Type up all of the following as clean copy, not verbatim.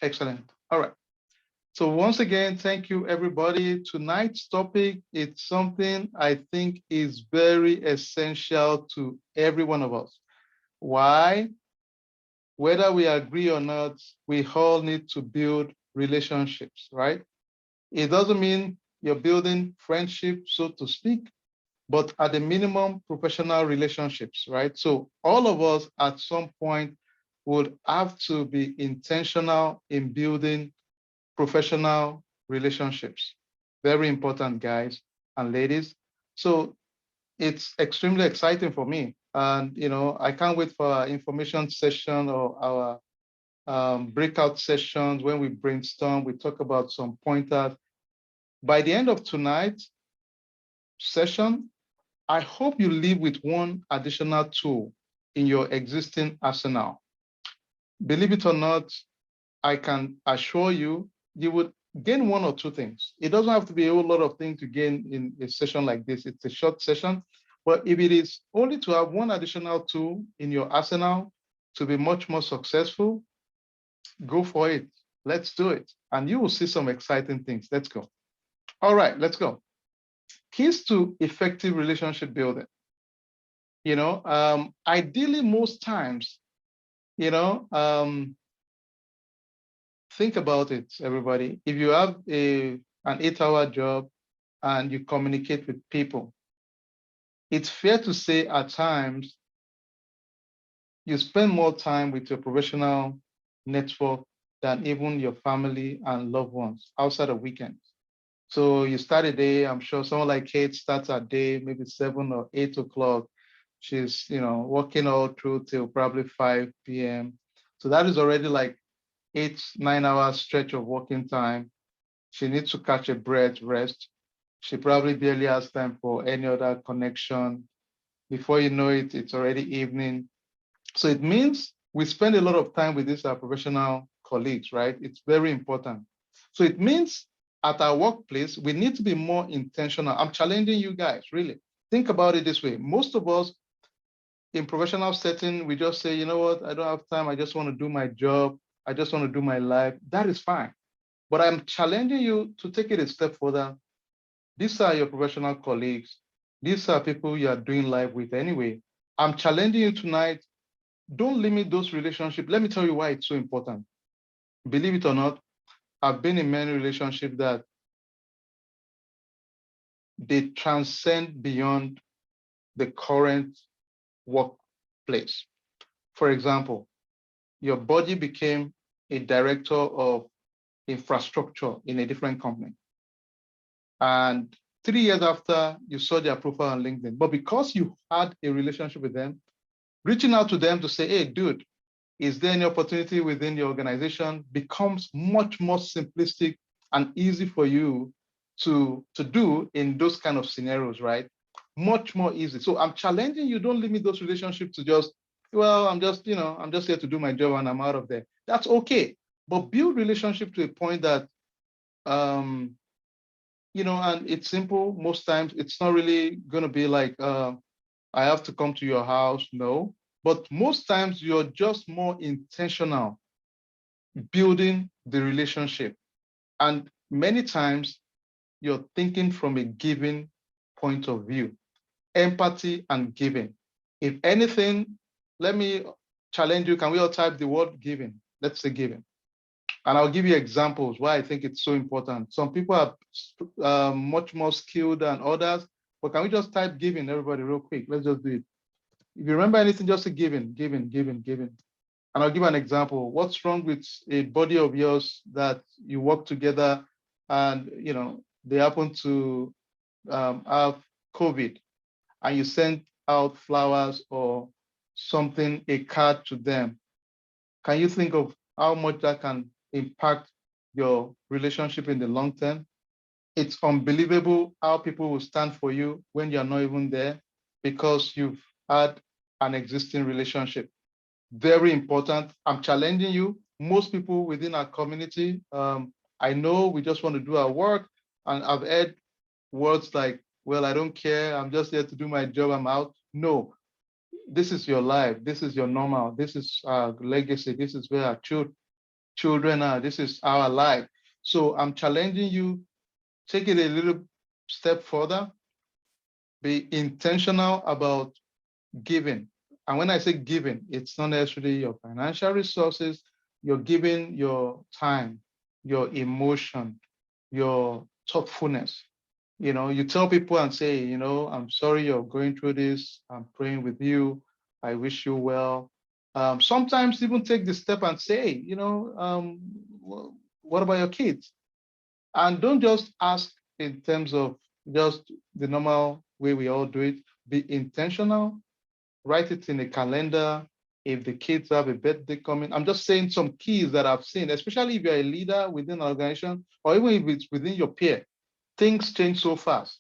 Excellent. All right. So once again, thank you, everybody. Tonight's topic is something I think is very essential to every one of us. Why? Whether we agree or not, we all need to build relationships, right? It doesn't mean you're building friendship, so to speak, but at the minimum, professional relationships, right? So all of us at some point would have to be intentional in building professional relationships. Very important, guys and ladies. So it's extremely exciting for me. And, I can't wait for our information session or our breakout sessions when we brainstorm, we talk about some pointers. By the end of tonight's session, I hope you leave with one additional tool in your existing arsenal. Believe it or not, I can assure you, you would gain one or two things. It doesn't have to be a whole lot of things to gain in a session like this. It's a short session. But if it is only to have one additional tool in your arsenal to be much more successful, go for it. Let's do it. And you will see some exciting things. Let's go. All right, let's go. Keys to effective relationship building. Ideally, most times, you know, um, think about it, everybody. If you have an 8-hour job and you communicate with people, it's fair to say at times you spend more time with your professional network than even your family and loved ones outside of weekends. So you start a day, I'm sure someone like Kate starts her day maybe 7 or 8 o'clock. She's, working all through till probably 5 p.m. So that is already like 8, 9 hour stretch of working time. She needs to catch a breath, rest. She probably barely has time for any other connection. Before you know it, it's already evening. So it means we spend a lot of time with these our professional colleagues, right? It's very important. So it means at our workplace, we need to be more intentional. I'm challenging you guys, really. Think about it this way. Most of us in professional setting, we just say, you know what, I don't have time. I just want to do my job. I just want to do my life. That is fine. But I'm challenging you to take it a step further. These are your professional colleagues. These are people you are doing life with anyway. I'm challenging you tonight. Don't limit those relationships. Let me tell you why it's so important. Believe it or not, I've been in many relationships that they transcend beyond the current workplace. For example, your body became a director of infrastructure in a different company. And 3 years after, you saw their profile on LinkedIn. But because you had a relationship with them, reaching out to them to say, hey, dude, is there any opportunity within the organization becomes much more simplistic and easy for you to do in those kind of scenarios, right? Much more easy. So I'm challenging you, don't limit those relationships to just, well, I'm just here to do my job and I'm out of there. That's okay. But build relationship to a point that, um, and it's simple. Most times it's not really going to be like, I have to come to your house. No, but most times you're just more intentional building the relationship. And many times you're thinking from a giving point of view, empathy and giving. If anything, let me challenge you. Can we all type the word giving? Let's say giving. And I'll give you examples why I think it's so important. Some people are much more skilled than others, but can we just type giving, everybody, real quick? Let's just do it. If you remember anything, just say giving, giving, giving, giving. And I'll give an example. What's wrong with a buddy of yours that you work together and, they happen to have COVID and you send out flowers or something, a card to them? Can you think of how much that can impact your relationship in the long term? It's unbelievable how people will stand for you when you're not even there because you've had an existing relationship. Very important. I'm challenging you. Most people within our community, I know we just want to do our work. And I've heard words like, well, I don't care. I'm just here to do my job. I'm out. No, this is your life. This is your normal. This is our legacy. This is where our children. children are. This is our life. So I'm challenging you, take it a little step further, be intentional about giving. And when I say giving, it's not necessarily your financial resources, you're giving your time, your emotion, your thoughtfulness. You tell people and say, I'm sorry you're going through this. I'm praying with you. I wish you well. Sometimes even take the step and say, what about your kids? And don't just ask in terms of just the normal way we all do it. Be intentional, write it in a calendar. If the kids have a birthday coming, I'm just saying some keys that I've seen, especially if you're a leader within an organization, or even if it's within your peer. Things change so fast.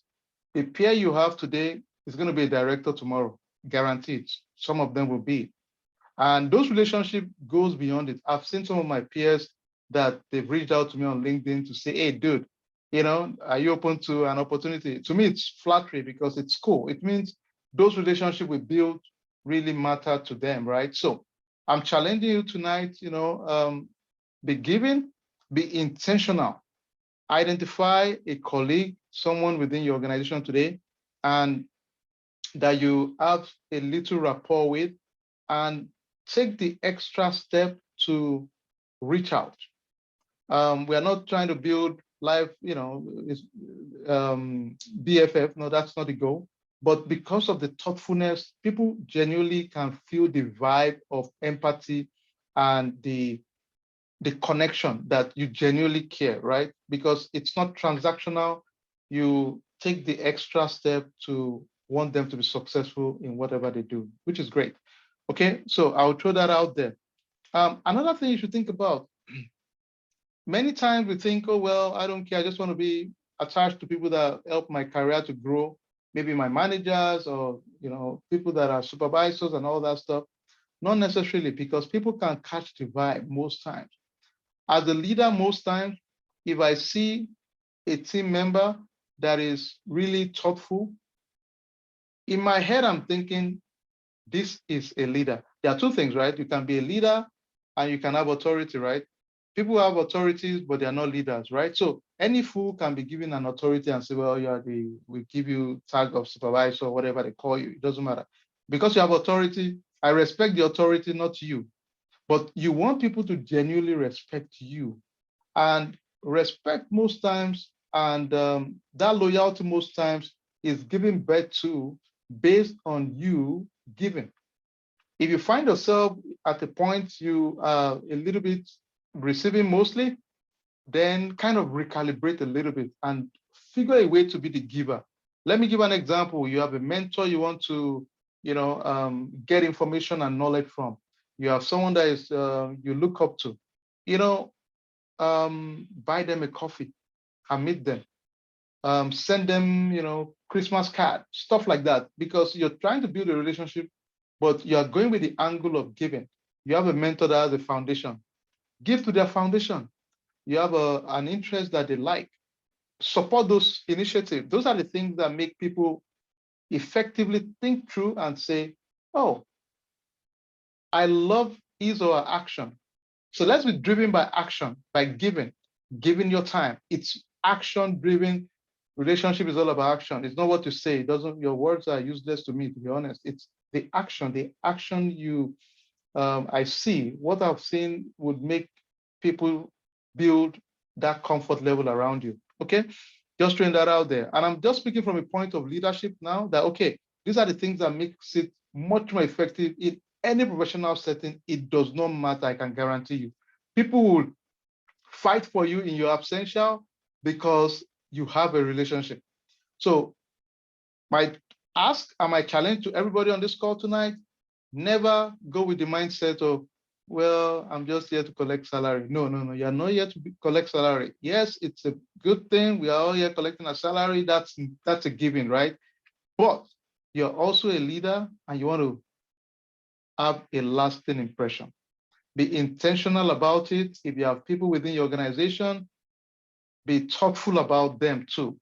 The peer you have today is going to be a director tomorrow, guaranteed. Some of them will be. And those relationships goes beyond it. I've seen some of my peers that they've reached out to me on LinkedIn to say, hey, dude, are you open to an opportunity? To me, it's flattery because it's cool. It means those relationships we build really matter to them, right? So I'm challenging you tonight, be giving, be intentional. Identify a colleague, someone within your organization today, and that you have a little rapport with, and take the extra step to reach out. We are not trying to build life, BFF. No, that's not the goal. But because of the thoughtfulness, people genuinely can feel the vibe of empathy and the connection that you genuinely care, right? Because it's not transactional. You take the extra step to want them to be successful in whatever they do, which is great. Okay, so I'll throw that out there. Another thing you should think about, many times we think, oh, well, I don't care. I just want to be attached to people that help my career to grow, maybe my managers or, people that are supervisors and all that stuff. Not necessarily, because people can catch the vibe most times. As a leader, most times, if I see a team member that is really thoughtful, in my head, I'm thinking, this is a leader. There are two things, right? You can be a leader and you can have authority, right? People have authorities, but they are not leaders, right? So any fool can be given an authority and say, well, we give you tag of supervisor or whatever they call you. It doesn't matter. Because you have authority, I respect the authority, not you. But you want people to genuinely respect you. And respect most times, and that loyalty most times is given birth to based on you giving. If you find yourself at the point you are a little bit receiving mostly, then kind of recalibrate a little bit and figure a way to be the giver. Let me give an example. You have a mentor you want to, get information and knowledge from. You have someone that is you look up to. You know, buy them a coffee and meet them. Send them, Christmas card, stuff like that, because you're trying to build a relationship, but you are going with the angle of giving. You have a mentor that has a foundation. Give to their foundation. You have an interest that they like. Support those initiatives. Those are the things that make people effectively think through and say, oh, I love his or her action. So let's be driven by action, by giving your time. It's action driven. Relationship is all about action. It's not what you say. It doesn't, your words are useless to me, to be honest. It's the action you, I see. What I've seen would make people build that comfort level around you. Okay. Just throwing that out there. And I'm just speaking from a point of leadership now that, okay, these are the things that makes it much more effective in any professional setting. It does not matter, I can guarantee you. People will fight for you in your absentia because you have a relationship. So my ask and my challenge to everybody on this call tonight, never go with the mindset of, well, I'm just here to collect salary. No, you're not here to collect salary. Yes, it's a good thing. We are all here collecting a salary. That's a given, right? But you're also a leader and you want to have a lasting impression. Be intentional about it. If you have people within your organization, be thoughtful about them too.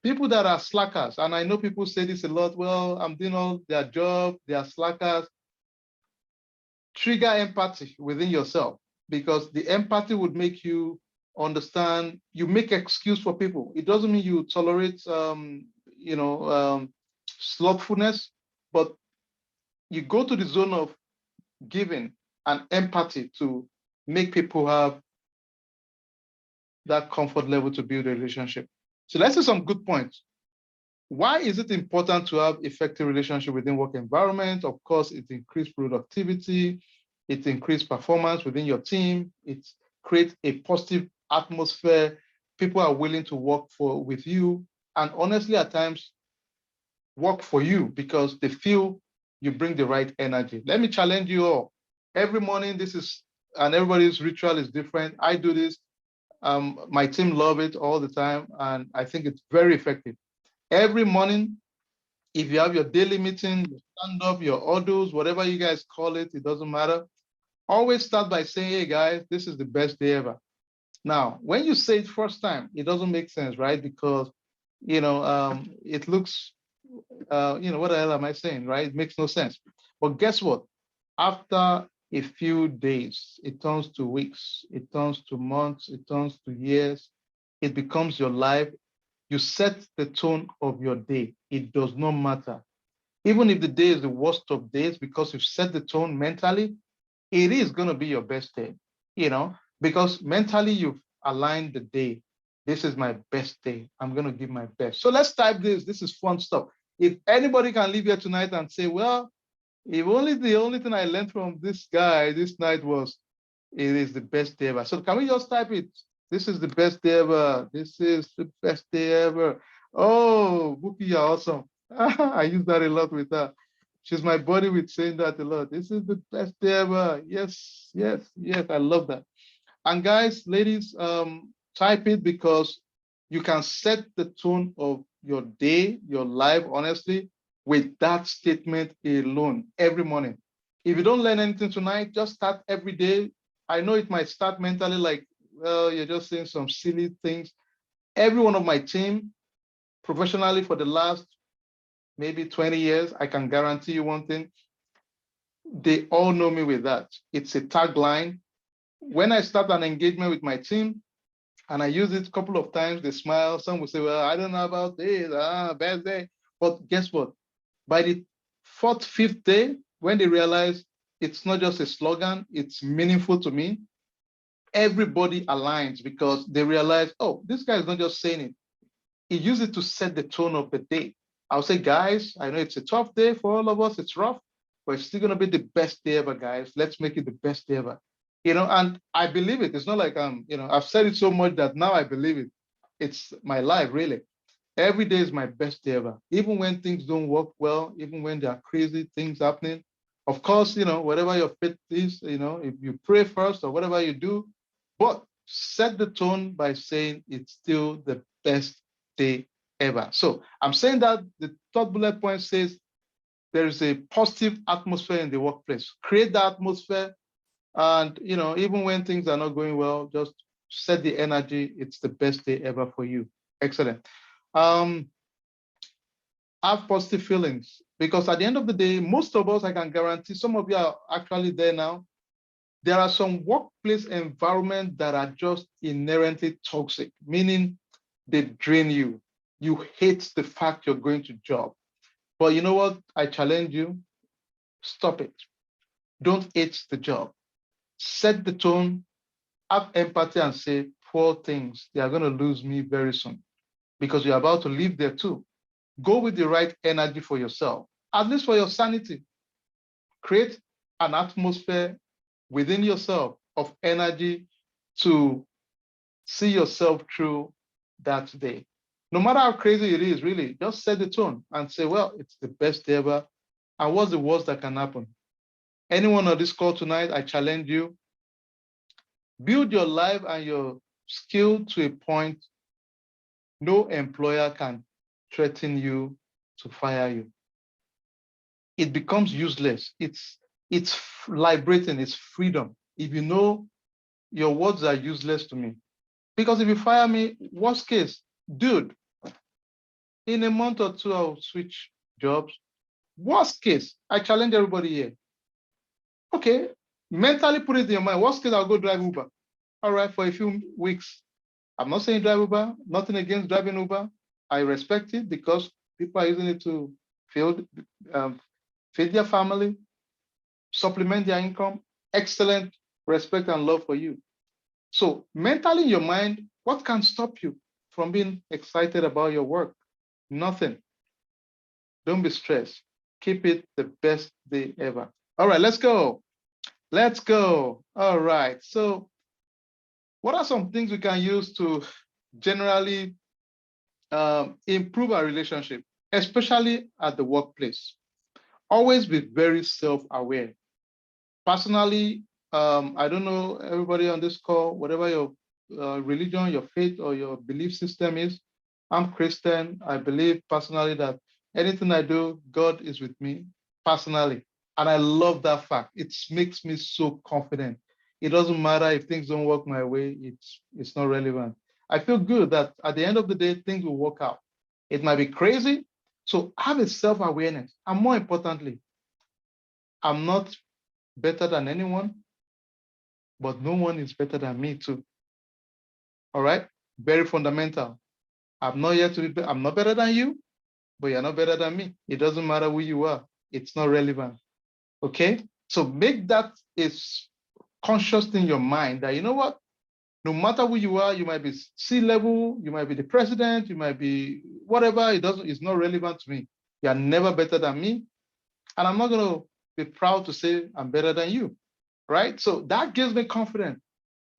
People that are slackers, and I know people say this a lot, well, I'm doing all their job, they are slackers. Trigger empathy within yourself. because the empathy would make you understand, you make excuse for people. It doesn't mean you tolerate, slothfulness, but you go to the zone of giving and empathy to make people have that comfort level to build a relationship. So let's see some good points. Why is it important to have effective relationship within work environment? Of course, it increases productivity, it increases performance within your team, it creates a positive atmosphere. People are willing to work with you, and honestly, at times, work for you because they feel you bring the right energy. Let me challenge you all. Every morning, and everybody's ritual is different. I do this. My team love it all the time, and I think it's very effective. Every morning, if you have your daily meeting, your stand up, your huddles, whatever you guys call it, it doesn't matter. Always start by saying, hey guys, this is the best day ever. Now, when you say it first time, it doesn't make sense, right? Because, it looks, what the hell am I saying, right? It makes no sense. But guess what? After a few days, it turns to weeks, it turns to months, it turns to years. It becomes your life. You set the tone of your day. It does not matter. Even if the day is the worst of days, because you've set the tone mentally, it is going to be your best day, because mentally you've aligned the day. This is my best day. I'm going to give my best. So let's type this. This is fun stuff. If anybody can leave here tonight and say, well, if only the only thing I learned from this guy this night was, it is the best day ever. So can we just type it? This is the best day ever. This is the best day ever. Oh, Buki, you're awesome. I use that a lot with her. She's my buddy with saying that a lot. This is the best day ever. Yes, yes, yes. I love that. And guys, ladies, type it because you can set the tone of your day, your life, honestly, with that statement alone every morning. If you don't learn anything tonight, just start every day. I know it might start mentally like, well, you're just saying some silly things. Every one of my team, professionally for the last maybe 20 years, I can guarantee you one thing. They all know me with that. It's a tagline. When I start an engagement with my team, and I use it a couple of times, they smile. Some will say, well, I don't know about this, bad day. But guess what? By the fourth, fifth day, when they realize it's not just a slogan, it's meaningful to me, everybody aligns because they realize, oh, this guy is not just saying it. He used it to set the tone of the day. I'll say, guys, I know it's a tough day for all of us. It's rough, but it's still going to be the best day ever, guys. Let's make it the best day ever. And I believe it. It's not like I've said it so much that now I believe it. It's my life, really. Every day is my best day ever. Even when things don't work well, even when there are crazy things happening. Of course, whatever your faith is, if you pray first or whatever you do, but set the tone by saying it's still the best day ever. So I'm saying that the third bullet point says there is a positive atmosphere in the workplace. Create the atmosphere, and even when things are not going well, just set the energy. It's the best day ever for you. Excellent. Have positive feelings, because at the end of the day, most of us, I can guarantee, some of you are actually there now. There are some workplace environments that are just inherently toxic, meaning they drain you. You hate the fact you're going to job. But you know what? I challenge you, stop it. Don't hate the job. Set the tone, have empathy and say, poor things, they are going to lose me very soon because you're about to leave there too. Go with the right energy for yourself, at least for your sanity. Create an atmosphere within yourself of energy to see yourself through that day. No matter how crazy it is, really, just set the tone and say, well, it's the best day ever. And what's the worst that can happen? Anyone on this call tonight, I challenge you, build your life and your skill to a point no employer can threaten you to fire you. It becomes useless. It's liberating, it's freedom. If you know your words are useless to me. Because if you fire me, worst case, dude, in a month or two, I'll switch jobs. Worst case, I challenge everybody here. Okay, Mentally put it in your mind. Worst case, I'll go drive Uber. All right, for a few weeks. I'm not saying drive Uber, nothing against driving Uber. I respect it because people are using it to feed, feed their family, supplement their income. Excellent respect and love for you. So mentally in your mind, what can stop you from being excited about your work? Nothing. Don't be stressed. Keep it the best day ever. All right, let's go. Let's go. All right. So what are some things we can use to generally improve our relationship, especially at the workplace? Always be very self-aware. Personally, I don't know everybody on this call, whatever your religion, your faith, or your belief system is. I'm Christian. I believe personally that anything I do, God is with me personally. And I love that fact. It makes me so confident. It doesn't matter if things don't work my way, it's not relevant. I feel good that at the end of the day, things will work out. It might be crazy. So have a self-awareness. And more importantly, I'm not better than anyone, but no one is better than me too. All right? Very fundamental. I'm not here to be, I'm not better than you, but you're not better than me. It doesn't matter who you are. It's not relevant. Okay? So make that a conscious in your mind that, you know what? No matter who you are, you might be C-level, you might be the president, you might be whatever, it's not relevant to me. You are never better than me. And I'm not going to be proud to say I'm better than you. Right? So that gives me confidence.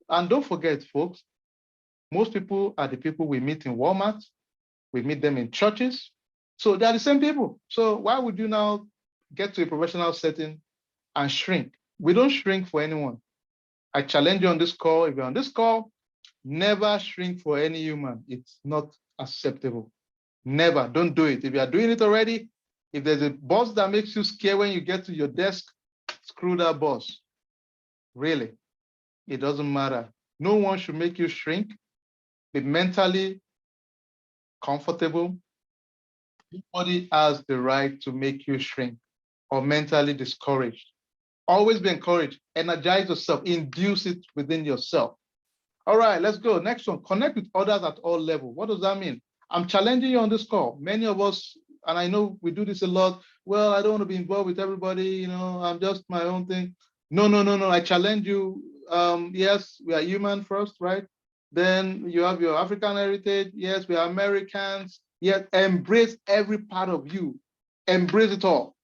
And don't forget, folks, most people are the people we meet in Walmart, we meet them in churches. So they are the same people. So why would you now get to a professional setting and shrink? We don't shrink for anyone. I challenge you on this call. If you're on this call, never shrink for any human. It's not acceptable. Never. Don't do it. If you are doing it already, if there's a boss that makes you scared when you get to your desk, screw that boss. Really. It doesn't matter. No one should make you shrink. Be mentally comfortable. Nobody has the right to make you shrink or mentally discouraged. Always be encouraged. Energize yourself. Induce it within yourself. All right, let's go. Next one. Connect with others at all levels. What does that mean? I'm challenging you on this call. Many of us, and I know we do this a lot. Well, I don't want to be involved with everybody. You know, I'm just my own thing. No, no, no, no. I challenge you. Yes, we are human first, right? Then you have your African heritage. Yes, we are Americans. Yet embrace every part of you. Embrace it all.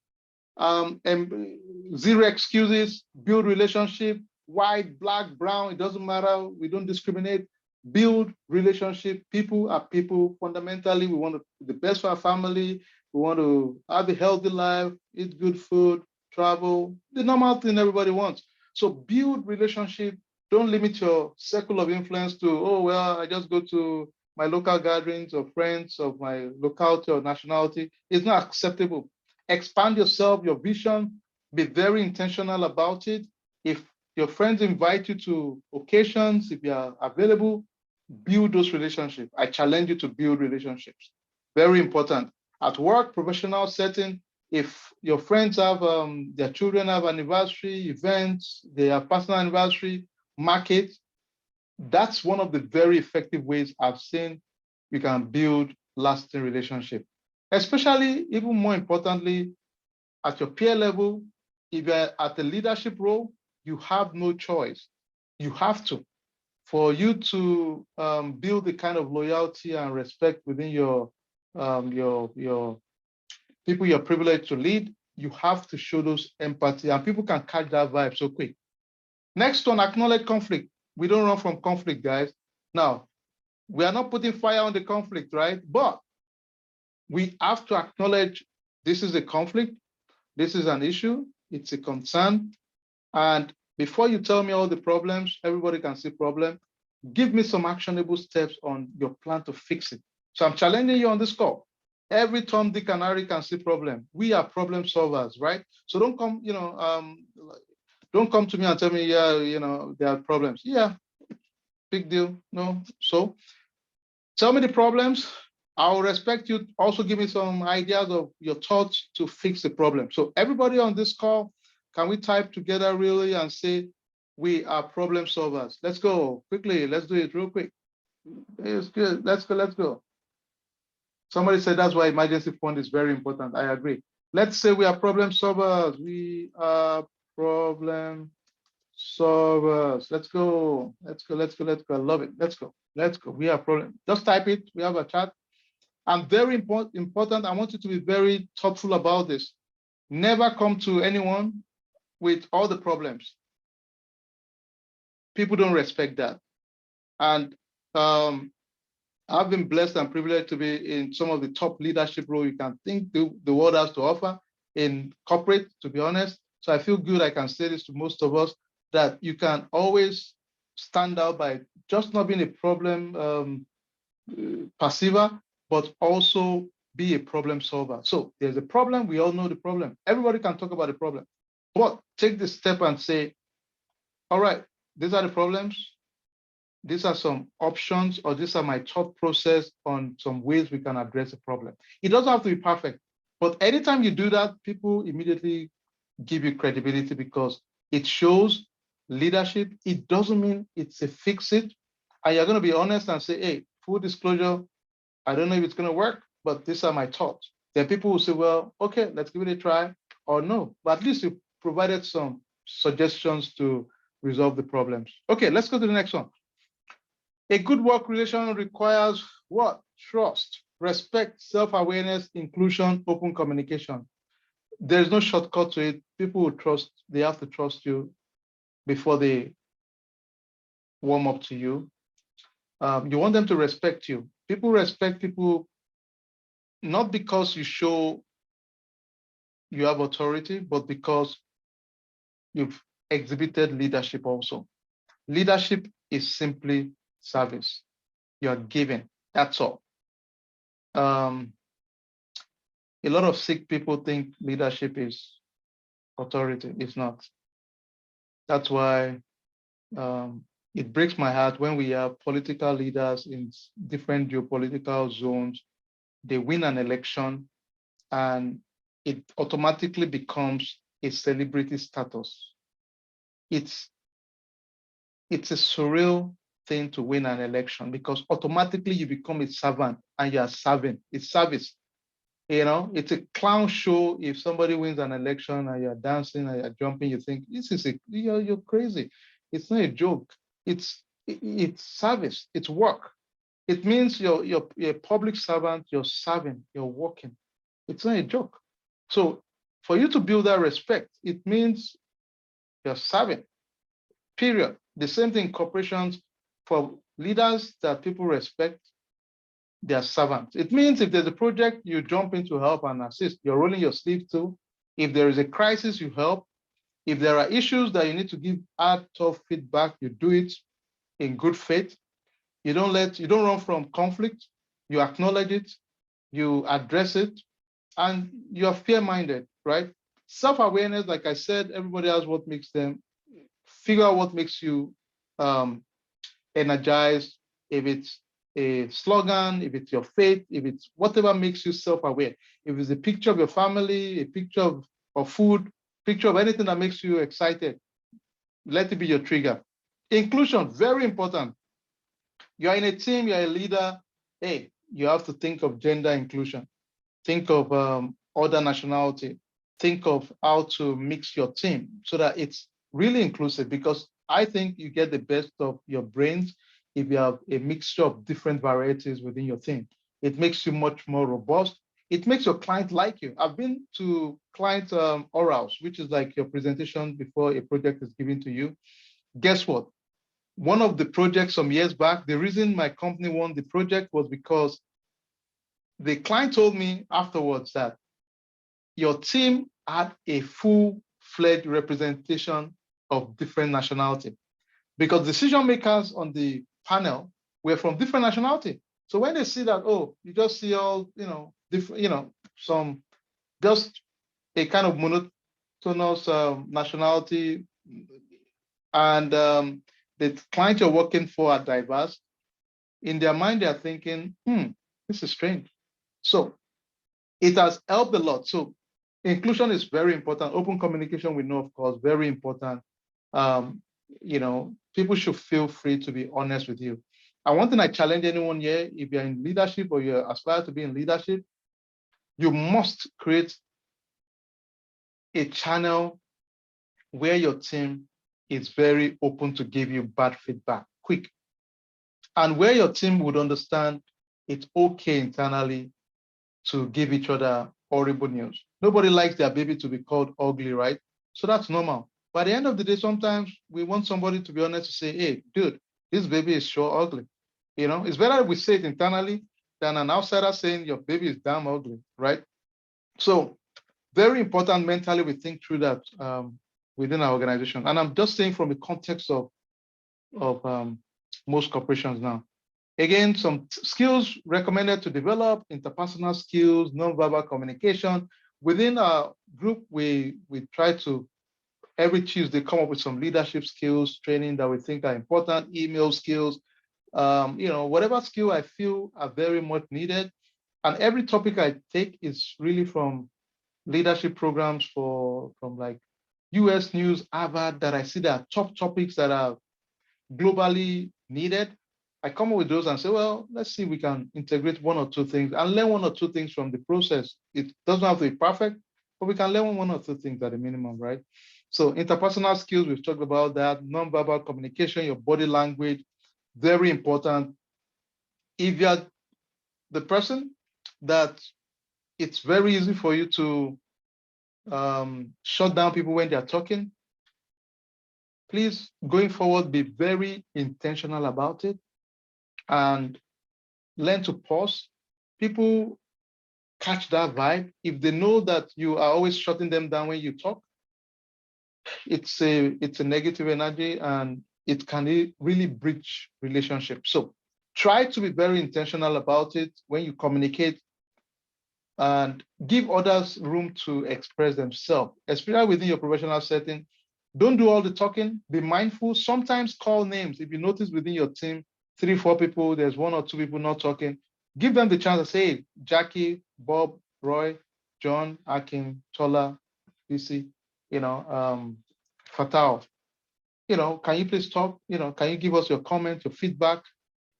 And zero excuses. Build relationship. White, black, brown. It doesn't matter. We don't discriminate. Build relationship. People are people. Fundamentally, we want the best for our family. We want to have a healthy life, eat good food, travel, the normal thing everybody wants. So build relationship. Don't limit your circle of influence to, oh, well, I just go to my local gatherings of friends of my locality or nationality. It's not acceptable. Expand yourself, your vision, be very intentional about it. If your friends invite you to occasions, if you are available, build those relationships. I challenge you to build relationships. Very important. At work, professional setting, if your friends have their children have anniversary events, they have personal anniversary, market, that's one of the very effective ways I've seen you can build lasting relationship. Especially, even more importantly, at your peer level, if you're at a leadership role, you have no choice. You have to. For you to build the kind of loyalty and respect within your people you're privileged to lead, you have to show those empathy, and people can catch that vibe so quick. Next one, acknowledge conflict. We don't run from conflict, guys. Now, we are not putting fire on the conflict, right? But we have to acknowledge this is a conflict, this is an issue, it's a concern. And before you tell me all the problems, everybody can see problem, give me some actionable steps on your plan to fix it. So I'm challenging you on this call. Every Tom, Dick, and Harry can see problem. We are problem solvers, right? So don't come, don't come to me and tell me, yeah, there are problems. Yeah, big deal. No. So tell me the problems. I'll respect you. Also give me some ideas of your thoughts to fix the problem. So everybody on this call, Can we type together really and say we are problem solvers? Let's go quickly. Let's do it real quick. It's good. Let's go. Let's go. Somebody said that's why emergency fund is very important. I agree. Let's say we are problem solvers. We are problem solvers. Let's go. Let's go. Let's go. Let's go. I love it. Let's go. Let's go. We are problem. Just type it. We have a chat. And very important. I want you to be very thoughtful about this. Never come to anyone with all the problems. People don't respect that. And I've been blessed and privileged to be in some of the top leadership roles you can think the world has to offer in corporate, to be honest. So I feel good I can say this to most of us, that you can always stand out by just not being a problem perceiver, but also be a problem solver. So there's a problem, we all know the problem. Everybody can talk about the problem, but take the step and say, all right, these are the problems. These are some options, or these are my thought process on some ways we can address the problem. It doesn't have to be perfect, but anytime you do that, people immediately give you credibility because it shows leadership. It doesn't mean it's a fix it. And you're going to be honest and say, hey, full disclosure, I don't know if it's going to work, but these are my thoughts. Then people will say, well, okay, let's give it a try, or no. But at least you provided some suggestions to resolve the problems. Okay, let's go to the next one. A good work relation requires what? Trust, respect, self-awareness, inclusion, open communication. There's no shortcut to it. People will trust, they have to trust you before they warm up to you. You want them to respect you. People respect people not because you show you have authority, but because you've exhibited leadership also. Leadership is simply service. You're giving, that's all. A lot of sick people think leadership is authority. It's not. That's why it breaks my heart when we have political leaders in different geopolitical zones. They win an election and it automatically becomes a celebrity status. It's a surreal thing to win an election because automatically you become a servant and you are serving. It's service. You know, it's a clown show. If somebody wins an election and you're dancing and you're jumping, you think you're crazy. It's not a joke. It's service. It's work. It means you're a public servant. You're serving. You're working. It's not a joke. So for you to build that respect, it means you're serving. Period. The same thing in corporations. For leaders that people respect, they are servants. It means if there's a project, you jump in to help and assist. You're rolling your sleeve too. If there is a crisis, you help. If there are issues that you need to give hard, tough feedback, you do it in good faith. You don't run from conflict. You acknowledge it, you address it, and you're fair-minded, right? Self-awareness, like I said, everybody has what makes them. Figure out what makes you energized. If it's a slogan, if it's your faith, if it's whatever makes you self-aware. If it's a picture of your family, a picture of food, picture of anything that makes you excited, let it be your trigger. Inclusion, very important. You're in a team, you're a leader. Hey, you have to think of gender inclusion. Think of other nationality. Think of how to mix your team so that it's really inclusive, because I think you get the best of your brains if you have a mixture of different varieties within your team. It makes you much more robust. It makes your client like you. I've been to client orals, which is like your presentation before a project is given to you. Guess what? One of the projects some years back, the reason my company won the project was because the client told me afterwards that your team had a full-fledged representation of different nationality, because decision makers on the panel were from different nationality. So when they see that, oh, you just see all, different, some just a kind of monotonous nationality, and the clients you're working for are diverse, in their mind, they are thinking, this is strange. So it has helped a lot. So Inclusion is very important. Open communication, we know, of course, very important. Um, People should feel free to be honest with you. And one thing I challenge anyone here, if you're in leadership or you aspire to be in leadership, you must create a channel where your team is very open to give you bad feedback quick, and where your team would understand it's okay internally to give each other horrible news. Nobody likes their baby to be called ugly, right? So that's normal. By the end of the day, sometimes we want somebody to be honest to say, hey, dude, this baby is sure ugly. It's better we say it internally than an outsider saying your baby is damn ugly, right? So very important mentally we think through that within our organization. And I'm just saying from the context of most corporations now. Again, some skills recommended to develop: interpersonal skills, nonverbal communication. Within our group, we try to every Tuesday come up with some leadership skills training that we think are important, email skills, whatever skill I feel are very much needed. And every topic I take is really from leadership programs from like US News, Harvard, that I see that are top topics that are globally needed. I come up with those and say, well, let's see if we can integrate one or two things and learn one or two things from the process. It doesn't have to be perfect, but we can learn one or two things at a minimum, right? So interpersonal skills, we've talked about that. Nonverbal communication, your body language, very important. If you're the person that it's very easy for you to shut down people when they're talking, please, going forward, be very intentional about it and learn to pause. People catch that vibe. If they know that you are always shutting them down when you talk, it's a negative energy and it can really breach relationships. So try to be very intentional about it when you communicate and give others room to express themselves, especially within your professional setting. Don't do all the talking. Be mindful. Sometimes call names. If you notice within your team, 3, 4 people, there's 1 or 2 people not talking, give them the chance to say, hey, Jackie, Bob, Roy, John, Akin, Tola, BC, Fatal, can you please talk? Can you give us your comment, your feedback?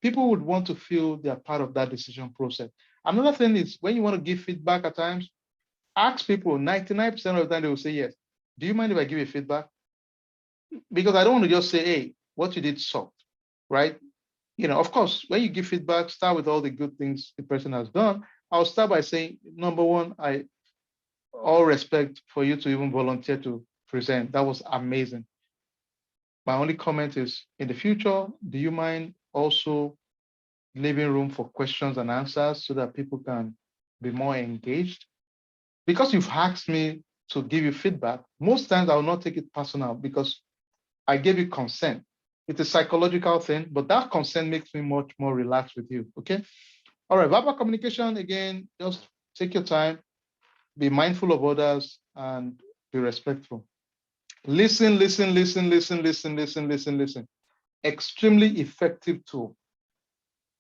People would want to feel they're part of that decision process. Another thing is when you want to give feedback at times, ask people. 99% of the time they will say yes. Do you mind if I give you feedback? Because I don't want to just say, hey, what you did sucked, right? Of course, when you give feedback, start with all the good things the person has done. I'll start by saying, number one, I all respect for you to even volunteer to present. That was amazing. My only comment is, in the future, do you mind also leaving room for questions and answers so that people can be more engaged? Because you've asked me to give you feedback, most times I will not take it personal because I gave you consent. It's a psychological thing, but that consent makes me much more relaxed with you, okay? All right, verbal communication, again, just take your time, be mindful of others, and be respectful. Listen, listen, listen, listen, listen, listen, listen, listen. Extremely effective tool,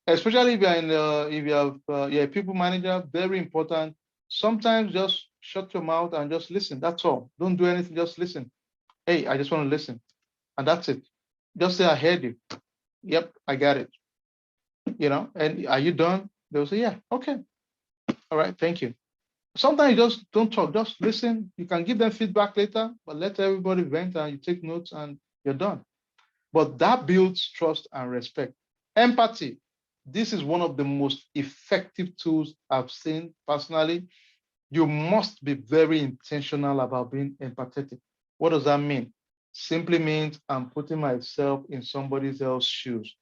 especially if you're you're a people manager, very important. Sometimes just shut your mouth and just listen. That's all. Don't do anything, just listen. Hey, I just want to listen. And that's it. Just say, I heard you. Yep, I got it. And are you done? They'll say, yeah, okay. All right, thank you. Sometimes you just don't talk, just listen. You can give them feedback later, but let everybody vent and you take notes and you're done. But that builds trust and respect. Empathy. This is one of the most effective tools I've seen personally. You must be very intentional about being empathetic. What does that mean? Simply means I'm putting myself in somebody else's shoes.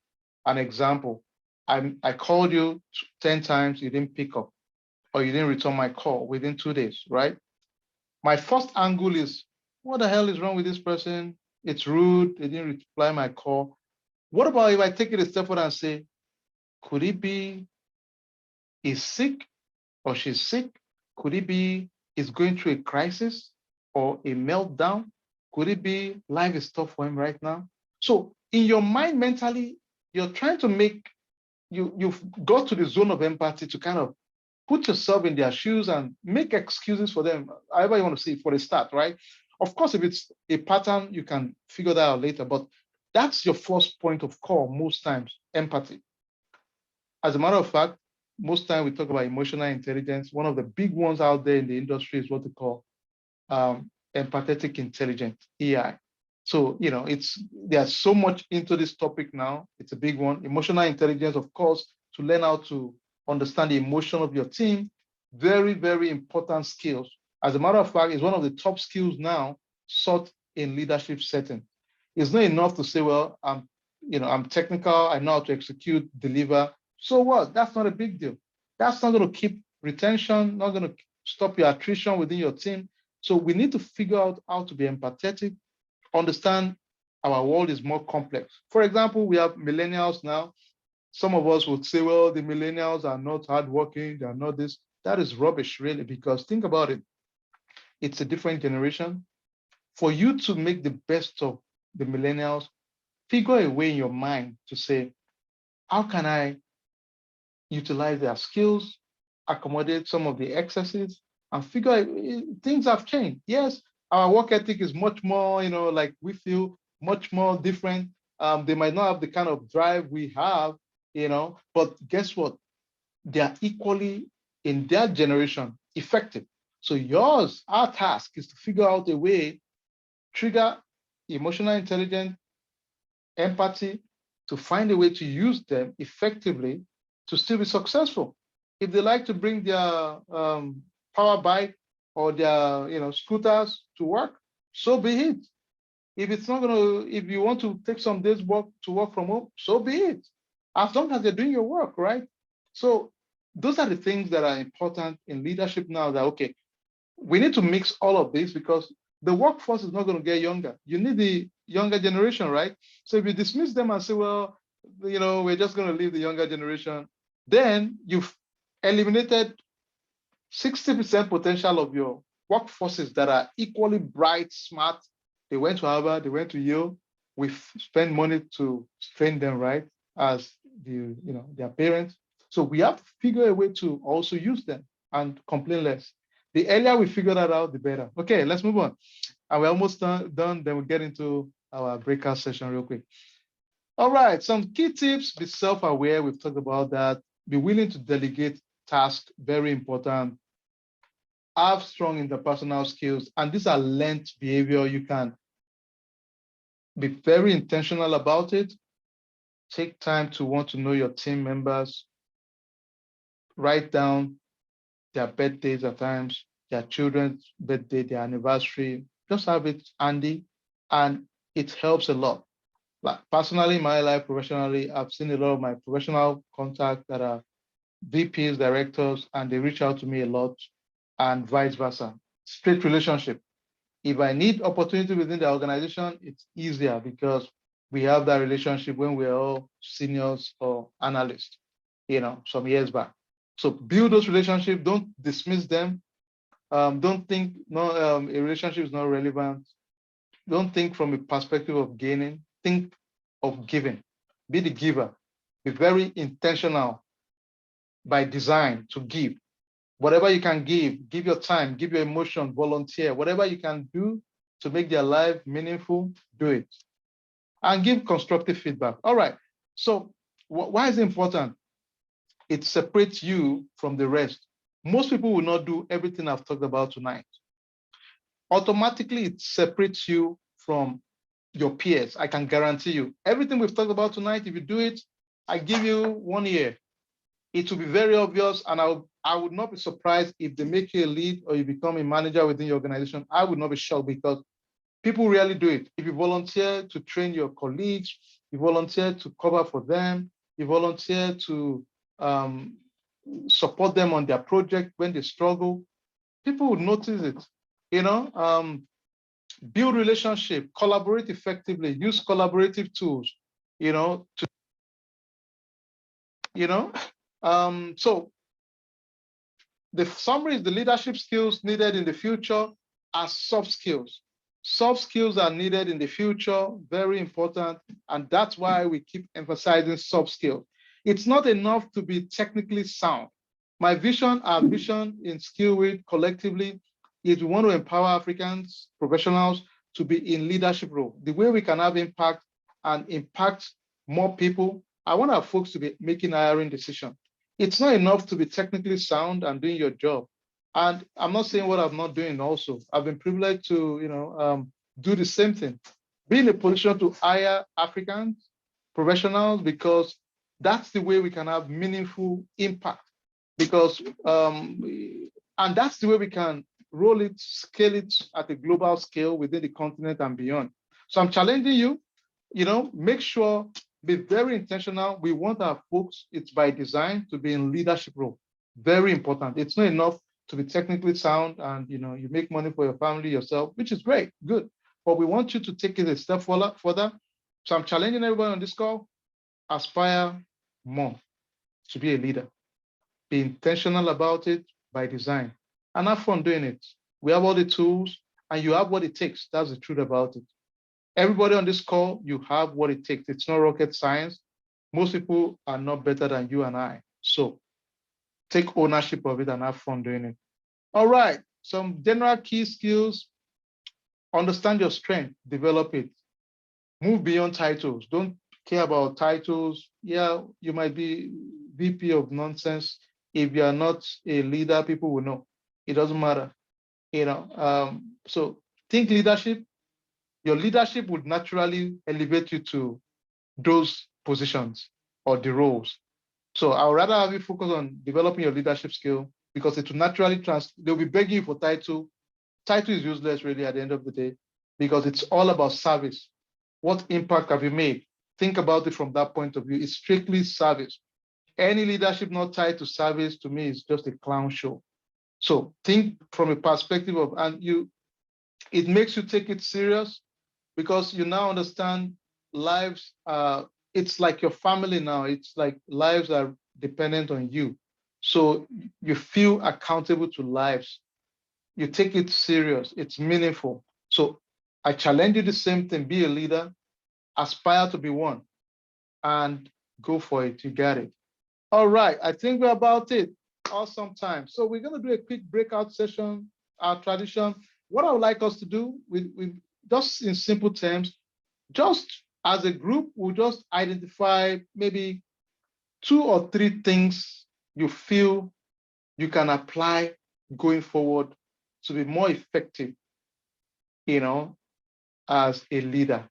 An example, I called you 10 times, you didn't pick up, or you didn't return my call within 2 days, right? My first angle is, what the hell is wrong with this person? It's rude, they didn't reply my call. What about if I take it a step further and say, could it be he's sick or she's sick? Could it be he's going through a crisis or a meltdown? Could it be life is tough for him right now? So in your mind, mentally, you're trying to make, you've got to the zone of empathy to kind of put yourself in their shoes and make excuses for them, however you want to see it for the start, right? Of course, if it's a pattern, you can figure that out later, but that's your first point of call most times, empathy. As a matter of fact, most time we talk about emotional intelligence. One of the big ones out there in the industry is what they call empathetic intelligence, EI. So, it's there's so much into this topic now. It's a big one. Emotional intelligence, of course, to learn how to understand the emotion of your team. Very, very important skills. As a matter of fact, it's one of the top skills now sought in leadership setting. It's not enough to say, well, I'm technical, I know how to execute, deliver. So what? That's not a big deal. That's not going to keep retention, not going to stop your attrition within your team. So we need to figure out how to be empathetic, understand our world is more complex. For example, we have millennials now. Some of us would say, well, the millennials are not hardworking, they are not this. That is rubbish, really, because think about it. It's a different generation. For you to make the best of the millennials, figure a way in your mind to say, how can I utilize their skills, accommodate some of the excesses, and figure things have changed. Yes, our work ethic is much more, like we feel much more different. They might not have the kind of drive we have, but guess what? They are equally in their generation effective. So yours, our task is to figure out a way, trigger emotional intelligence, empathy, to find a way to use them effectively to still be successful. If they like to bring their power bike or their scooters to work, so be it. If it's not if you want to take some days to work from home, so be it. As long as they're doing your work, right? So those are the things that are important in leadership now. That okay, we need to mix all of this because the workforce is not going to get younger. You need the younger generation, right? So if you dismiss them and say, well, we're just going to leave the younger generation, then you've eliminated 60% potential of your workforces that are equally bright, smart. They went to Harvard, they went to Yale. We spend money to train them, right? As their parents. So we have to figure a way to also use them and complain less. The earlier we figure that out, the better. Okay, let's move on. And we're almost done. Then we'll get into our breakout session real quick. All right, some key tips, be self-aware. We've talked about that. Be willing to delegate tasks, very important. Have strong interpersonal skills, and these are learned behavior. You can be very intentional about it. Take time to want to know your team members. Write down their birthdays at times, their children's birthday, their anniversary. Just have it handy, and it helps a lot. Like personally, in my life, professionally, I've seen a lot of my professional contacts that are VPs, directors, and they reach out to me a lot, and vice versa. Straight relationship. If I need opportunity within the organization, it's easier because we have that relationship when we're all seniors or analysts, some years back. So build those relationships. Don't dismiss them. Don't think a relationship is not relevant. Don't think from a perspective of gaining. Think of giving. Be the giver. Be very intentional by design to give. Whatever you can give your time, give your emotion, volunteer. Whatever you can do to make their life meaningful, do it. And give constructive feedback. All right. So why is it important? It separates you from the rest. Most people will not do everything I've talked about tonight. Automatically, it separates you from your peers. I can guarantee you. Everything we've talked about tonight, if you do it, I give you 1 year. It will be very obvious, and I would not be surprised if they make you a lead or you become a manager within your organization. I would not be shocked because people rarely do it. If you volunteer to train your colleagues, you volunteer to cover for them, you volunteer to support them on their project when they struggle, people would notice it. Build relationship, collaborate effectively, use collaborative tools, so the summary is the leadership skills needed in the future are soft skills. Soft skills are needed in the future, very important, and that's why we keep emphasizing soft skills. It's not enough to be technically sound. My vision, our vision in Skillweed collectively is we want to empower Africans professionals to be in leadership role. The way we can have impact and impact more people, I want our folks to be making hiring decisions. It's not enough to be technically sound and doing your job. And I'm not saying what I'm not doing also. I've been privileged to, do the same thing. Be in a position to hire Africans professionals because that's the way we can have meaningful impact. Because and that's the way we can roll it, scale it at a global scale within the continent and beyond. So I'm challenging you, make sure, be very intentional. We want our folks, it's by design, to be in leadership role. Very important. It's not enough to be technically sound and you make money for your family, yourself, which is great, good. But we want you to take it a step further. So I'm challenging everybody on this call, aspire more to be a leader. Be intentional about it by design and have fun doing it. We have all the tools and you have what it takes. That's the truth about it. Everybody on this call, you have what it takes. It's not rocket science. Most people are not better than you and I. So take ownership of it and have fun doing it. All right. Some general key skills. Understand your strength, develop it. Move beyond titles. Don't care about titles. Yeah, you might be VP of nonsense. If you are not a leader, people will know. It doesn't matter. So think leadership. Your leadership would naturally elevate you to those positions or the roles. So I would rather have you focus on developing your leadership skill because it will naturally they'll be begging you for title. Title is useless really at the end of the day because it's all about service. What impact have you made? Think about it from that point of view. It's strictly service. Any leadership not tied to service to me is just a clown show. So think from a perspective of, it makes you take it serious because you now understand lives, it's like your family now. It's like lives are dependent on you. So you feel accountable to lives. You take it serious. It's meaningful. So I challenge you the same thing. Be a leader, aspire to be one, and go for it. You got it. All right. I think we're about it. Awesome time. So we're going to do a quick breakout session, our tradition. What I would like us to do, we just in simple terms, just as a group, we'll just identify maybe 2 or 3 things you feel you can apply going forward to be more effective, as a leader.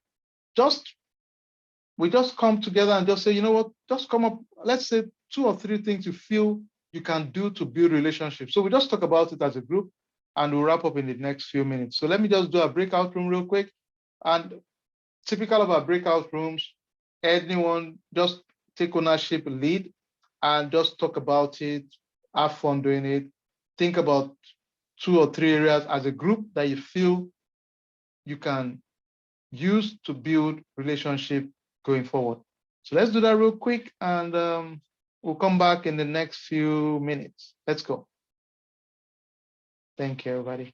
We just come together and just say, you know what, just come up, let's say 2 or 3 things you feel you can do to build relationships. So we just talk about it as a group and we'll wrap up in the next few minutes. So let me just do a breakout room real quick. And typical of our breakout rooms, anyone just take ownership, lead, and just talk about it, have fun doing it. Think about 2 or 3 areas as a group that you feel you can use to build relationship going forward. So let's do that real quick and we'll come back in the next few minutes. Let's go. Thank you, everybody.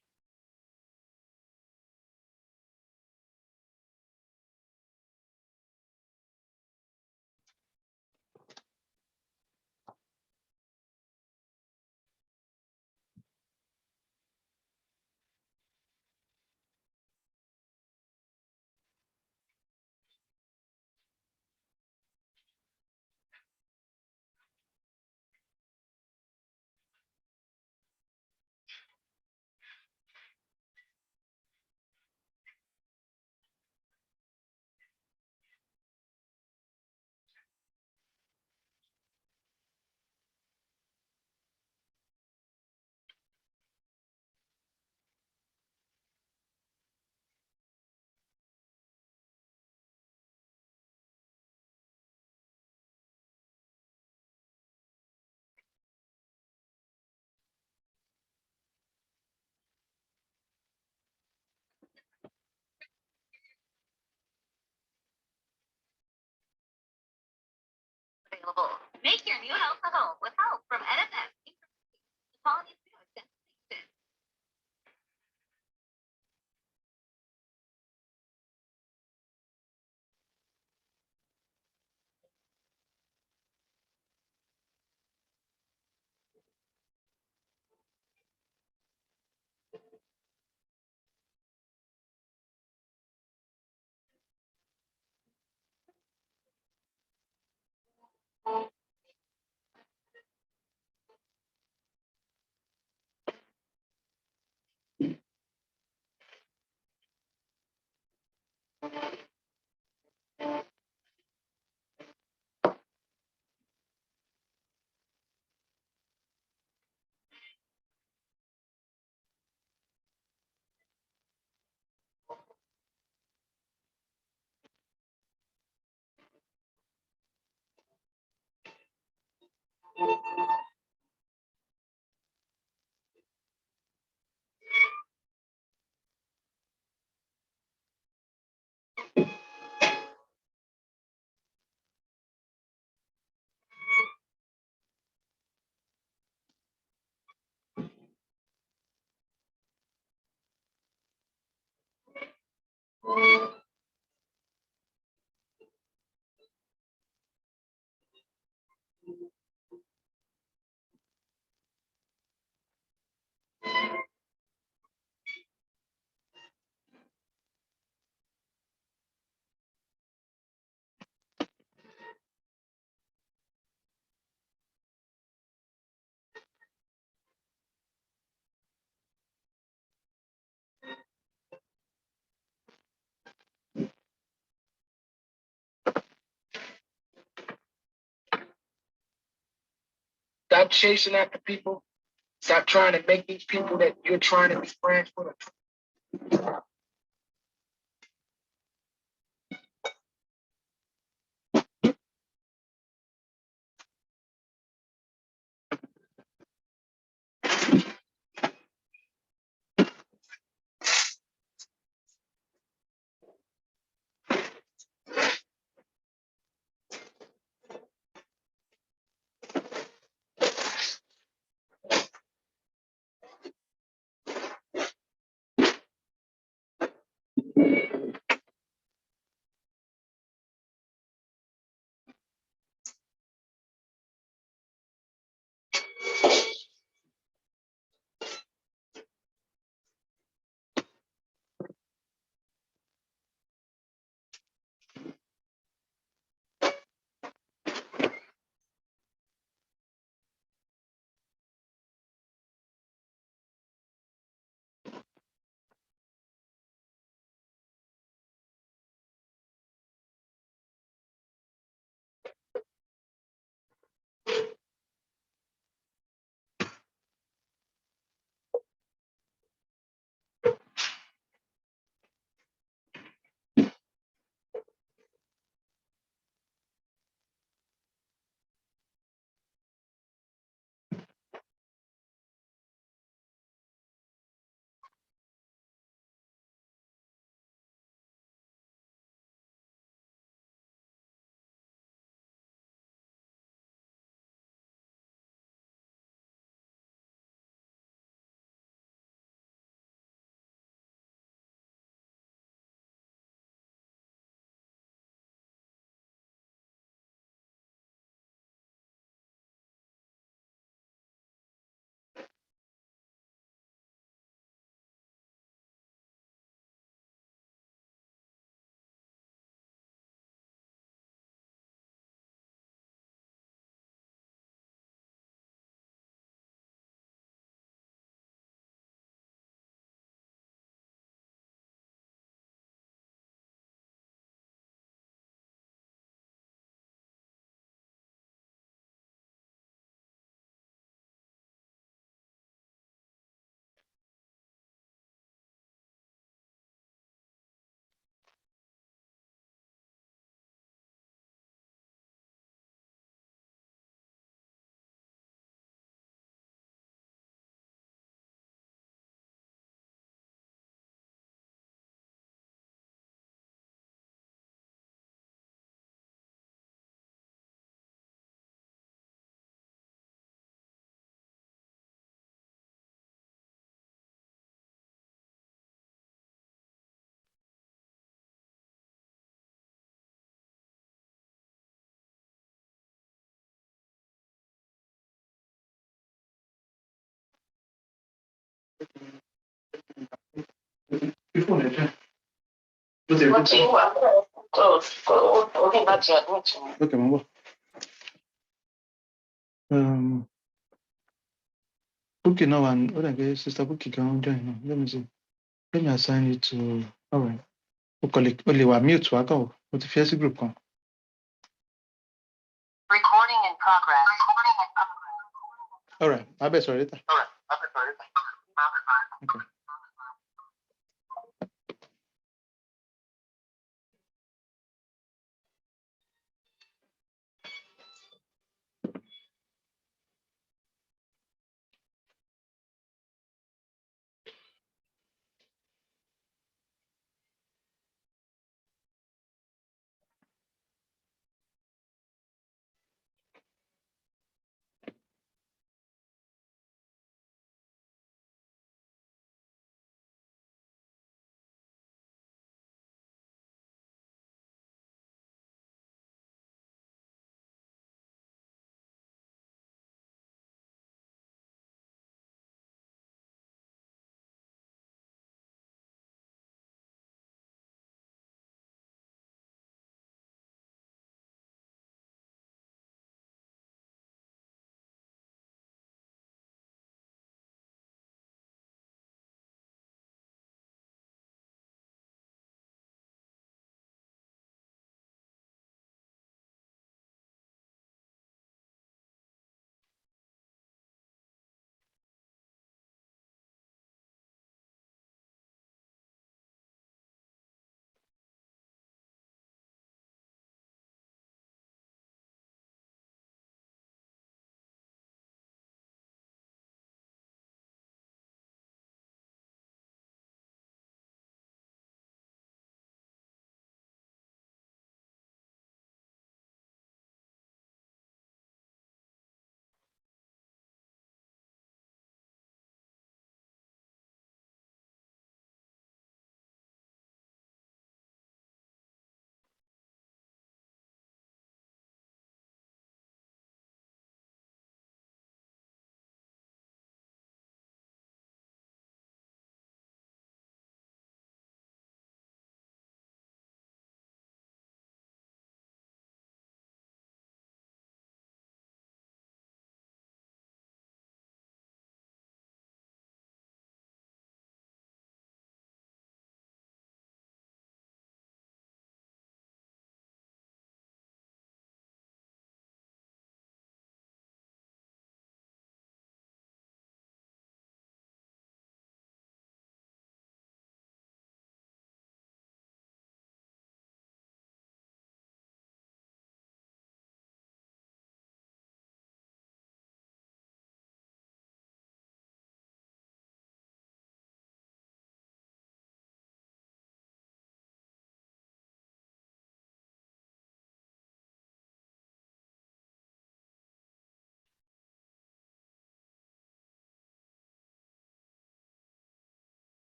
Available. Make your new house a home with help from NFS. Stop chasing after people. Stop trying to make these people that you're trying to be friends with. Okay, mo ń bọ̀. Bookie náà wà ní ó dà pé sister Bookie kan ń join náà. Let me see. Let me assign you to all right. O lè wà mute wá kàn ó. O ti fi ẹ́ sí group kan. Recording in progress. All right. I'll be sorry later. Okay.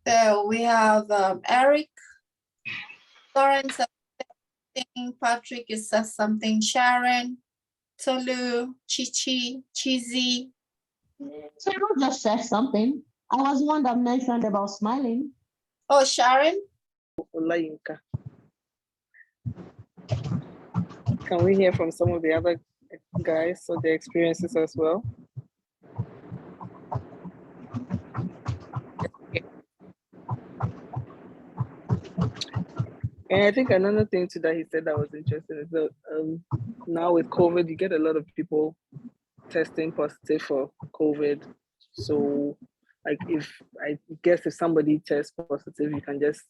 So we have Eric, Lawrence, something, Patrick, you said something, Sharon, Tolu, Chichi, Cheesy. So I don't just said something. I was the one that mentioned about smiling. Oh, Sharon. Olayinka. Can we hear from some of the other guys or their experiences as well? And I think another thing too that he said that was interesting is that now with COVID, you get a lot of people testing positive for COVID. So like if somebody tests positive, you can just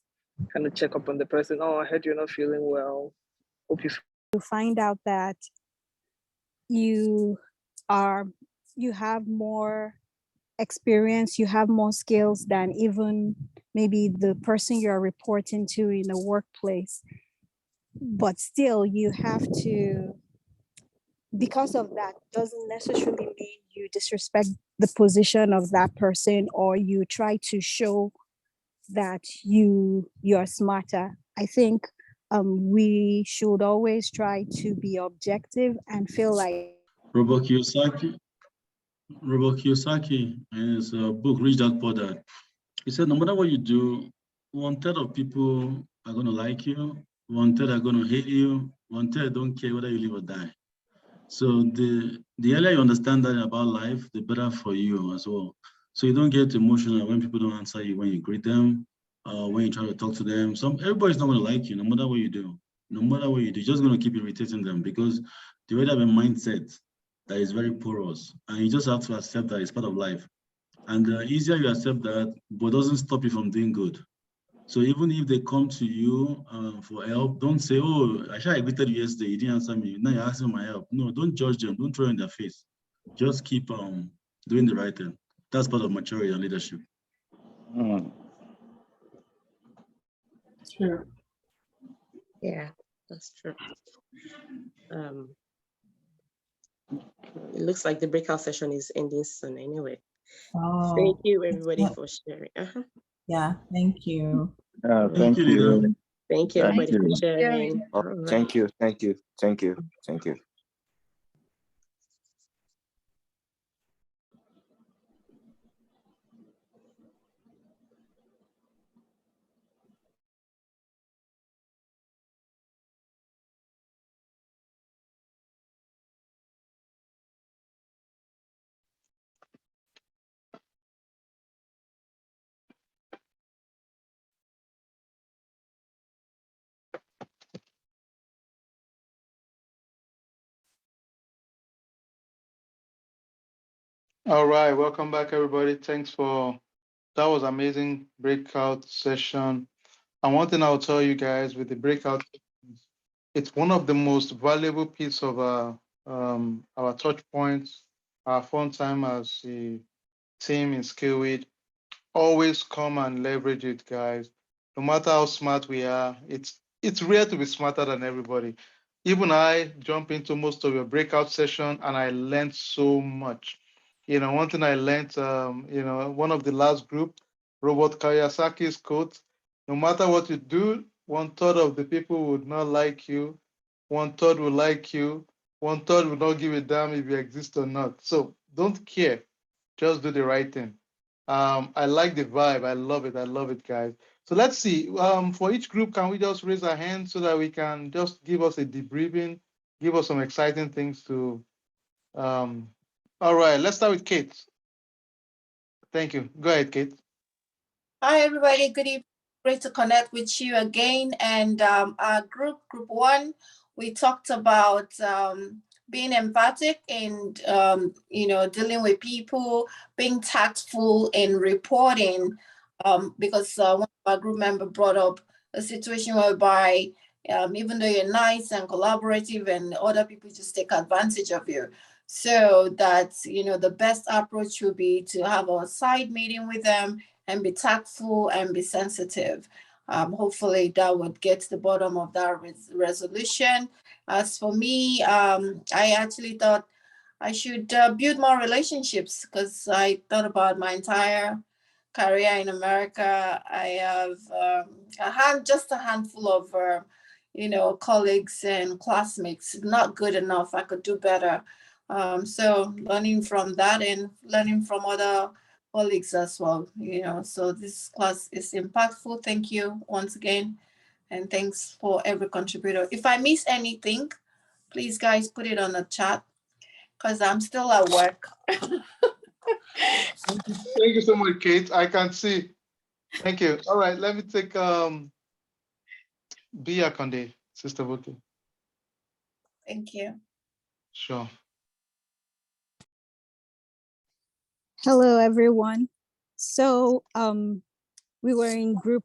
kind of check up on the person. Oh, I heard you're not feeling well. Hope you find out that you have more experience, you have more skills than even maybe the person you're reporting to in the workplace. But still, you have to, because of that, doesn't necessarily mean you disrespect the position of that person or you try to show that you're smarter. I think we should always try to be objective and feel like Robert Kiyosaki in his book Rich Dad Poor Dad, he said no matter what you do, 1/3 of people are going to like you, 1/3 are going to hate you, 1/3 don't care whether you live or die. So the earlier you understand that about life, the better for you as well. So you don't get emotional when people don't answer you when you greet them, when you try to talk to them. Everybody's not going to like you, no matter what you do. No matter what you do, you're just going to keep irritating them because they already have a mindset that is very porous, and you just have to accept that it's part of life. And the easier you accept that, but doesn't stop you from doing good. So even if they come to you for help, don't say, oh, I greeted you yesterday, you didn't answer me, now you're asking for my help. No, don't judge them, don't throw it in their face. Just keep doing the right thing. That's part of maturity and leadership. True. Yeah, that's true. It looks like the breakout session is ending soon anyway. Oh, Thank you everybody for sharing. yeah, thank you. Thank you, leader. Thank you everybody for sharing. Oh, thank you. All right, welcome back, everybody. Thanks for that was amazing breakout session. And one thing I'll tell you guys with the breakout, it's one of the most valuable piece of our touch points, our fun time as a team in Skillweed. Always come and leverage it, guys. No matter how smart we are, it's rare to be smarter than everybody. Even I jump into most of your breakout session and I learned so much. One thing I learned, one of the last group, Robert Kiyosaki's quote, no matter what you do, 1/3 of the people would not like you, 1/3 will like you, 1/3 will not give a damn if you exist or not. So don't care, just do the right thing. I like the vibe. I love it, guys. So let's see. For each group, can we just raise our hands so that we can just give us a debriefing, give us some exciting things to. All right, let's start with Kate. Thank you. Go ahead, Kate. Hi, everybody. Good evening. Great to connect with you again. And our group one, we talked about being empathic and dealing with people, being tactful in reporting. Because one of our group member brought up a situation whereby even though you're nice and collaborative, and other people just take advantage of you. So that the best approach would be to have a side meeting with them and be tactful and be sensitive. Hopefully that would get to the bottom of that resolution. As for me, I actually thought I should build more relationships, because I thought about my entire career in America. I have just a handful of colleagues and classmates. Not good enough. I could do better. So learning from that and learning from other colleagues as well. So this class is impactful. Thank you once again, and thanks for every contributor. If I miss anything, please guys put it on the chat, because I'm still at work. Thank you so much, Kate. I can see. Thank you. All right, let me take Bia Conde, Sister Buki. Thank you. Sure. Hello, everyone. So we were in group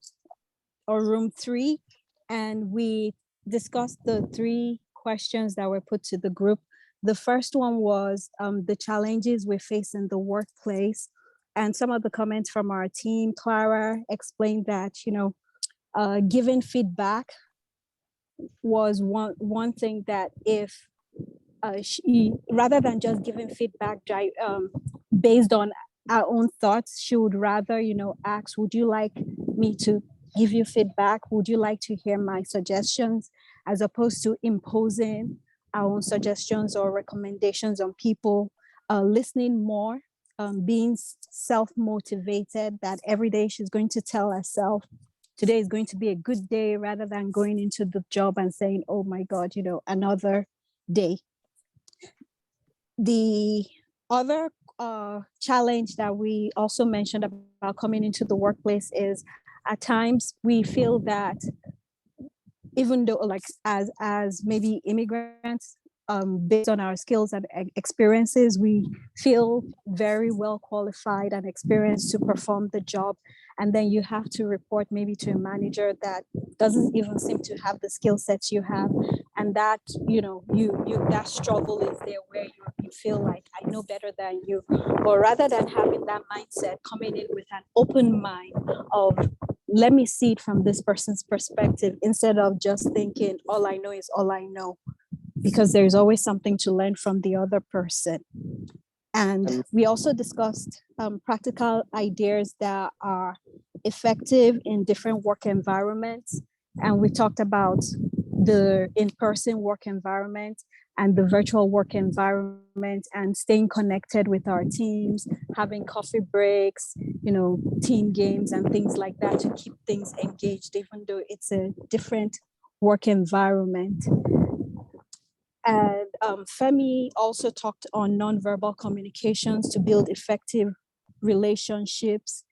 or room 3, and we discussed the 3 questions that were put to the group. The first one was the challenges we face in the workplace. And some of the comments from our team, Clara explained that, giving feedback was one thing that if she, rather than just giving feedback based on our own thoughts, she would rather, ask, would you like me to give you feedback? Would you like to hear my suggestions? As opposed to imposing our own suggestions or recommendations on people, listening more, being self-motivated, that every day she's going to tell herself, today is going to be a good day, rather than going into the job and saying, oh my God, another day. The other challenge that we also mentioned about coming into the workplace is, at times we feel that even though, like, as maybe immigrants, based on our skills and experiences, we feel very well qualified and experienced to perform the job. And then you have to report maybe to a manager that doesn't even seem to have the skill sets you have. And that, you that struggle is there, where you feel like, I know better than you. But rather than having that mindset, coming in with an open mind of, let me see it from this person's perspective, instead of just thinking, all I know is all I know, because there's always something to learn from the other person. And we also discussed practical ideas that are effective in different work environments. And we talked about the in-person work environment and the virtual work environment, and staying connected with our teams, having coffee breaks, team games and things like that, to keep things engaged, even though it's a different work environment. And Femi also talked on nonverbal communications to build effective relationships.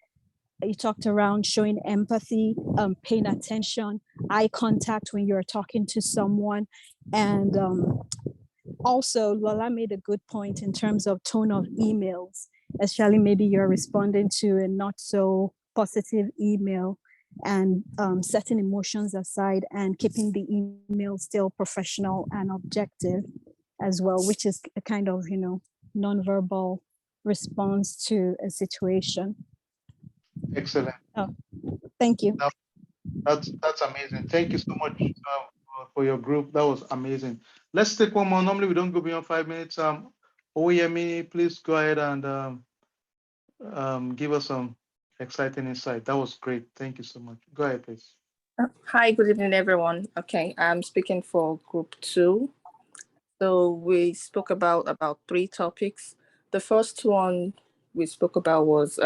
He talked around showing empathy, paying attention, eye contact when you're talking to someone. And also, Lola made a good point in terms of tone of emails, especially maybe you're responding to a not so positive email, and setting emotions aside and keeping the email still professional and objective as well, which is a kind of, nonverbal response to a situation. Excellent. Oh, thank you. That's amazing. Thank you so much for your group. That was amazing. Let's take one more. Normally we don't go beyond 5 minutes. Oyemi, please go ahead and give us some exciting insight. That was great. Thank you so much. Go ahead, please. Hi, good evening, everyone. Okay, I'm speaking for group 2. So we spoke about 3 topics. The first one we spoke about was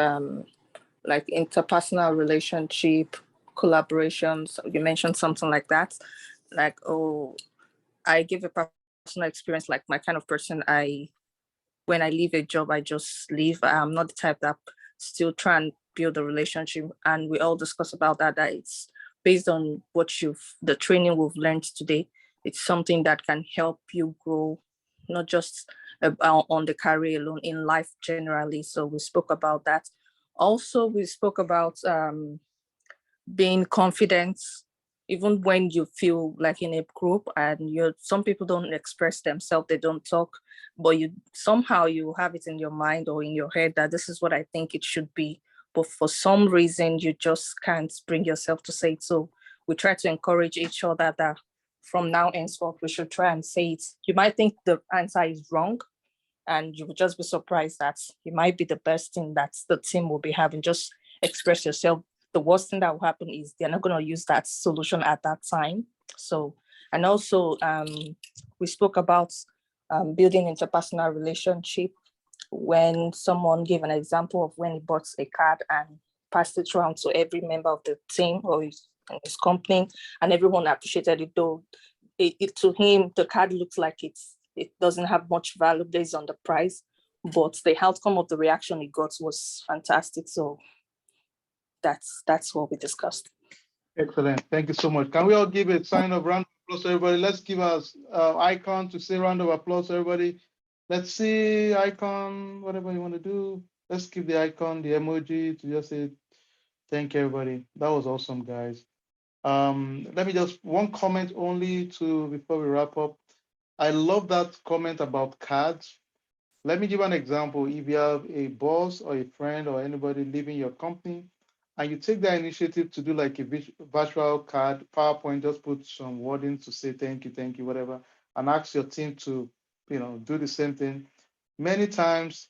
like interpersonal relationship, collaborations. You mentioned something like that. Like, I give a personal experience, like my kind of person, when I leave a job, I just leave. I'm not the type that still try and build a relationship. And we all discuss about that it's based on the training we've learned today. It's something that can help you grow, not just on the career alone, in life generally. So we spoke about that. Also, we spoke about being confident, even when you feel like in a group and some people don't express themselves, they don't talk, but you have it in your mind or in your head that this is what I think it should be. But for some reason, you just can't bring yourself to say it. So we try to encourage each other that from now henceforth, we should try and say it. You might think the answer is wrong, and you would just be surprised that it might be the best thing that the team will be having. Just express yourself. The worst thing that will happen is they're not going to use that solution at that time. So, and also we spoke about building interpersonal relationship, when someone gave an example of when he bought a card and passed it around to every member of the team or his company, and everyone appreciated it, though to him the card looks like it doesn't have much value based on the price, but the outcome of the reaction he got was fantastic. So that's what we discussed. Excellent. Thank you so much. Can we all give a sign of round of applause, everybody? Let's give us icon to say round of applause, everybody. Let's see icon, whatever you want to do. Let's give the icon, the emoji to just say thank you, everybody. That was awesome, guys. Let me just one comment only to before we wrap up. I love that comment about cards. Let me give an example. If you have a boss or a friend or anybody leaving your company, and you take that initiative to do like a virtual card, PowerPoint, just put some wording to say thank you, whatever, and ask your team to, do the same thing. Many times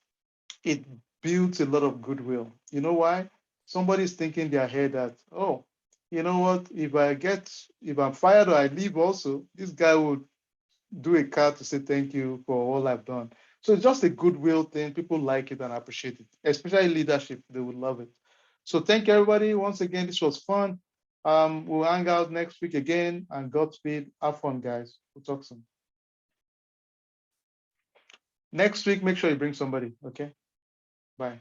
it builds a lot of goodwill. You know why? Somebody's thinking in their head that, oh, you know what? If I'm fired or I leave also, this guy would do a card to say thank you for all I've done. So it's just a goodwill thing. People like it and appreciate it, especially leadership. They would love it. So thank you, everybody. Once again, this was fun. We'll hang out next week again, and Godspeed. Have fun, guys. We'll talk soon. Next week, make sure you bring somebody, okay? Bye.